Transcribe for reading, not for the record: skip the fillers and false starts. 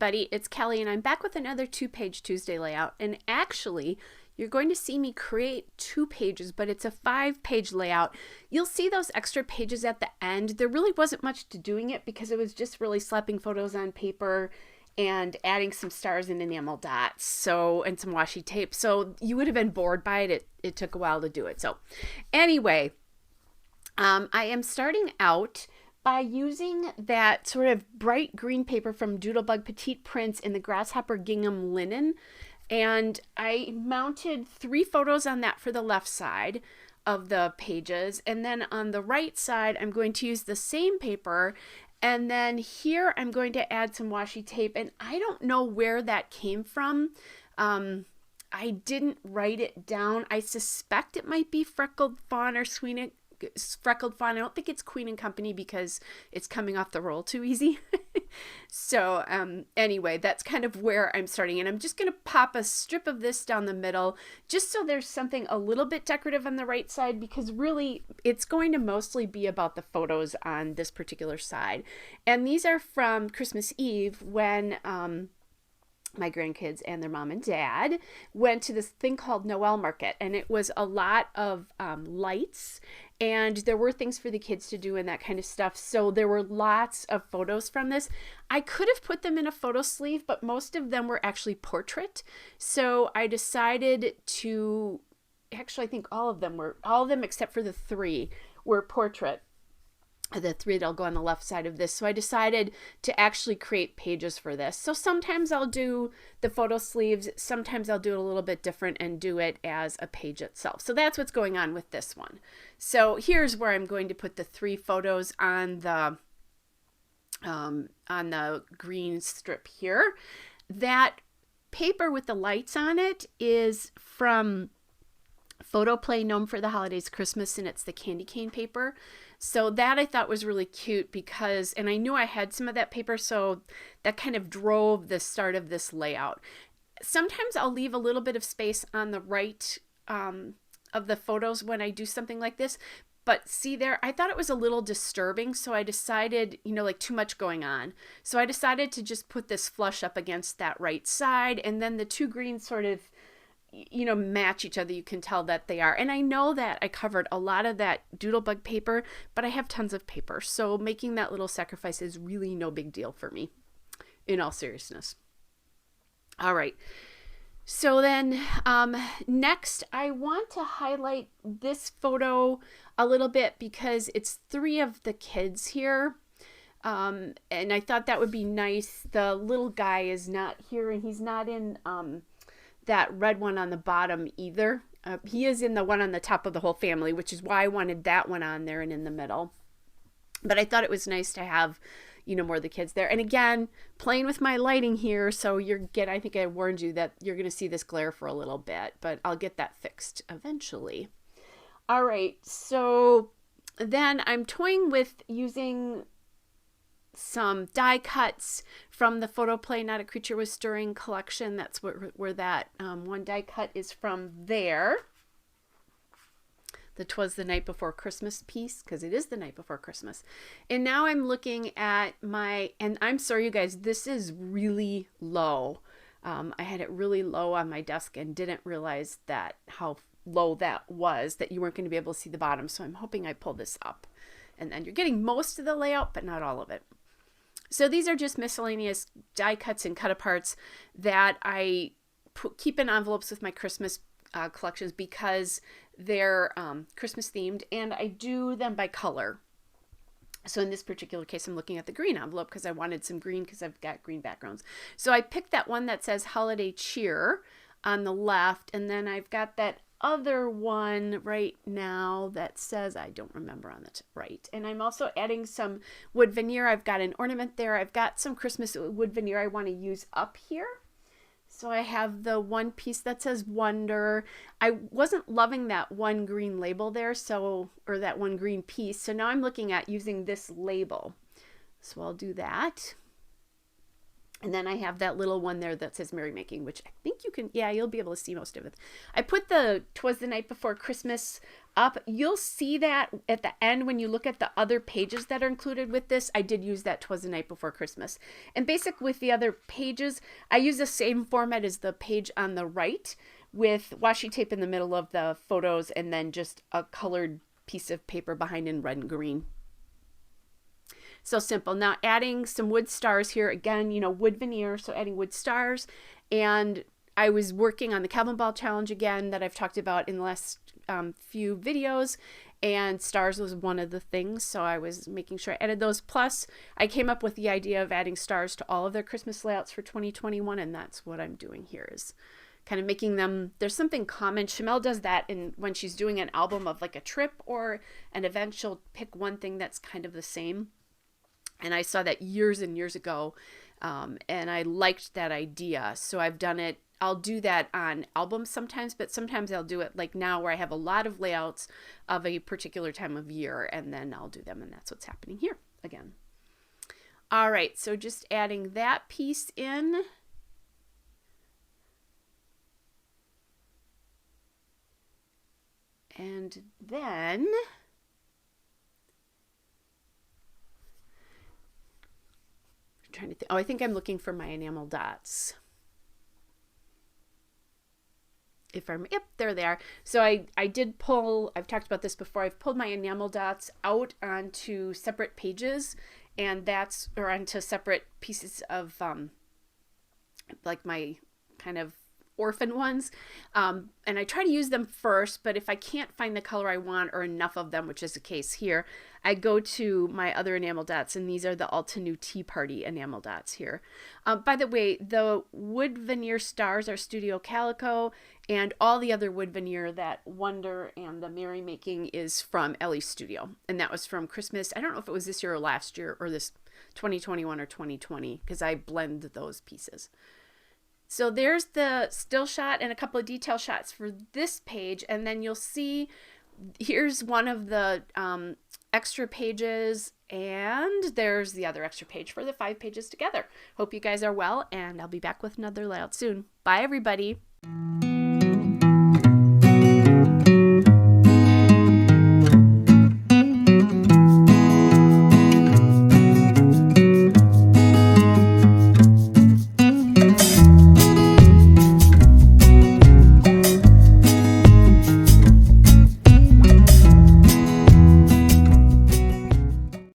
everybody, it's Kelly, and I'm back with another 2-page Tuesday layout. And actually, you're going to see me create 2 pages, but it's a 5-page layout. You'll see those extra pages at the end. There really wasn't much to doing it because it was just really slapping photos on paper and adding some stars and enamel dots, and some washi tape. So you would have been bored by it. It took a while to do it. So anyway, I am starting out by using that sort of bright green paper from Doodlebug Petite Prints in the Grasshopper Gingham Linen. And I mounted 3 photos on that for the left side of the pages. And then on the right side, I'm going to use the same paper. And then here I'm going to add some washi tape. And I don't know where that came from. I didn't write it down. I suspect it might be Freckled Fawn or Freckled Fawn. I don't think it's Queen and Company because it's coming off the roll too easy. So anyway, that's kind of where I'm starting. And I'm just going to pop a strip of this down the middle just so there's something a little bit decorative on the right side, because really it's going to mostly be about the photos on this particular side. And these are from Christmas Eve when my grandkids and their mom and dad went to this thing called Noel Market, and it was a lot of lights, and there were things for the kids to do and that kind of stuff. So there were lots of photos from this. I could have put them in a photo sleeve, but most of them were actually portrait. So I decided to, actually I think all of them except for the 3 were portrait. The 3 that'll go on the left side of this. So I decided to actually create pages for this. So sometimes I'll do the photo sleeves, sometimes I'll do it a little bit different and do it as a page itself. So that's what's going on with this one. So here's where I'm going to put the 3 photos on the green strip here. That paper with the lights on it is from Photo Play Gnome for the Holidays Christmas, and it's the candy cane paper. So that I thought was really cute because, and I knew I had some of that paper, so that kind of drove the start of this layout. Sometimes I'll leave a little bit of space on the right of the photos when I do something like this. But see there, I thought it was a little disturbing, so I decided, like too much going on. So I decided to just put this flush up against that right side, and then the 2 greens sort of match each other. You can tell that they are. And I know that I covered a lot of that Doodlebug paper, but I have tons of paper. So making that little sacrifice is really no big deal for me, in all seriousness. All right. So then next, I want to highlight this photo a little bit because it's 3 of the kids here. And I thought that would be nice. The little guy is not here, and he's not in that red one on the bottom either. He is in the one on the top of the whole family, which is why I wanted that one on there and in the middle. But I thought it was nice to have, more of the kids there. And again, playing with my lighting here, so I think I warned you that you're going to see this glare for a little bit, but I'll get that fixed eventually. All right, so then I'm toying with using some die cuts from the Photo Play Not a Creature Was Stirring collection. That's where that one die cut is from there. The 'Twas the Night Before Christmas piece, because it is the night before Christmas. And now I'm looking at and I'm sorry you guys, this is really low. I had it really low on my desk and didn't realize how low that was, that you weren't going to be able to see the bottom. So I'm hoping I pull this up. And then you're getting most of the layout, but not all of it. So these are just miscellaneous die cuts and cut aparts that I keep in envelopes with my Christmas collections because they're Christmas themed, and I do them by color. So in this particular case, I'm looking at the green envelope because I wanted some green because I've got green backgrounds. So I picked that one that says Holiday Cheer on the left, and then I've got that other one right now that says, I don't remember on the right. And I'm also adding some wood veneer. I've got an ornament there. I've got some Christmas wood veneer I want to use up here. So I have the one piece that says Wonder. I wasn't loving that one green label there, or that one green piece. So now I'm looking at using this label. So I'll do that. And then I have that little one there that says Merrymaking, which I think you'll be able to see most of it. I put the 'Twas the Night Before Christmas up. You'll see that at the end when you look at the other pages that are included with this. I did use that 'Twas the Night Before Christmas. And basically with the other pages, I use the same format as the page on the right with washi tape in the middle of the photos and then just a colored piece of paper behind in red and green. So simple. Now adding some wood stars here, again, you know, wood veneer, so adding wood stars. And I was working on the Calvin Ball challenge again that I've talked about in the last few videos, and stars was one of the things, so I was making sure I added those. Plus I came up with the idea of adding stars to all of their Christmas layouts for 2021, and that's what I'm doing here, is kind of making them, there's something common. Shamel does that when she's doing an album of like a trip or an event, she'll pick one thing that's kind of the same. And I saw that years and years ago, and I liked that idea. So I've done it. I'll do that on albums sometimes, but sometimes I'll do it like now where I have a lot of layouts of a particular time of year, and then I'll do them, and that's what's happening here again. All right, so just adding that piece in. And then trying to think. Oh, I think I'm looking for my enamel dots. If I'm, yep, there they are. So I did pull, I've talked about this before, I've pulled my enamel dots out onto separate pages, and that's, or onto separate pieces of like my kind of orphan ones, and I try to use them first, but if I can't find the color I want or enough of them, which is the case here, I go to my other enamel dots, and these are the Altenew Tea Party enamel dots here. By the way, the wood veneer stars are Studio Calico, and all the other wood veneer, that Wonder and the Merry Making, is from Ellie Studio, and that was from Christmas. I don't know if it was this year or last year, or this 2021 or 2020, because I blend those pieces. So there's the still shot and a couple of detail shots for this page, and then you'll see here's one of the extra pages, and there's the other extra page for the 5 pages together. Hope you guys are well, and I'll be back with another layout soon. Bye, everybody.